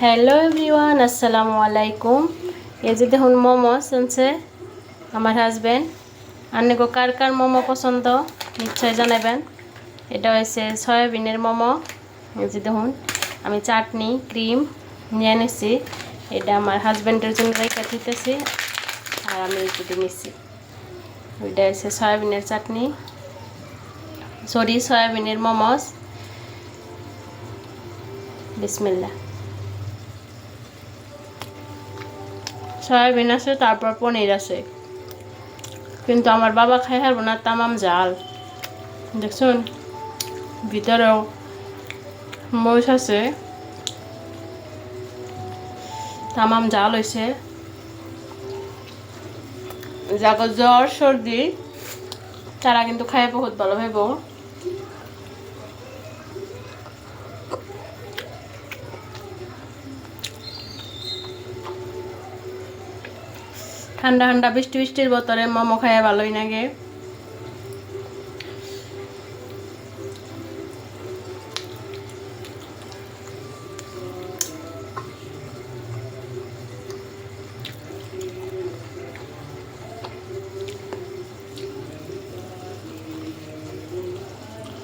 Hello everyone, আসসালামু আলাইকুম। এই যে দেখুন মোমো শুনছে আমার হাজব্যান্ড। আন্নিগো কার কার মোমো পছন্দ নিশ্চয় জানাবেন। এটা হয়েছে সয়াবিনের মোমো। এই যে দেখুন আমি চাটনি ক্রিম নিয়ে নিছি, এটা আমার হাজব্যান্ডের জন্য রেখে দিতেছি আর আমি একটু নিচ্ছি। এটা হচ্ছে সয়াবিনের চাটনি, সরি সয়াবিনের মোমোস। বিসমিল্লাহ। সয়াবিন আছে, তারপর পনির আছে, কিন্তু আমার বাবা খাই হারবো না, তামাম জাল। দেখুন ভিতরেও মরিচ আছে, তামাম জাল হয়েছে। যাগো জ্বর সর্দি তারা কিন্তু খাই বহুত ভালো ভাইব। ঠান্ডা ঠান্ডা বৃষ্টি বৃষ্টির বোতলে মোমো খাইয়া ভালোই লাগে।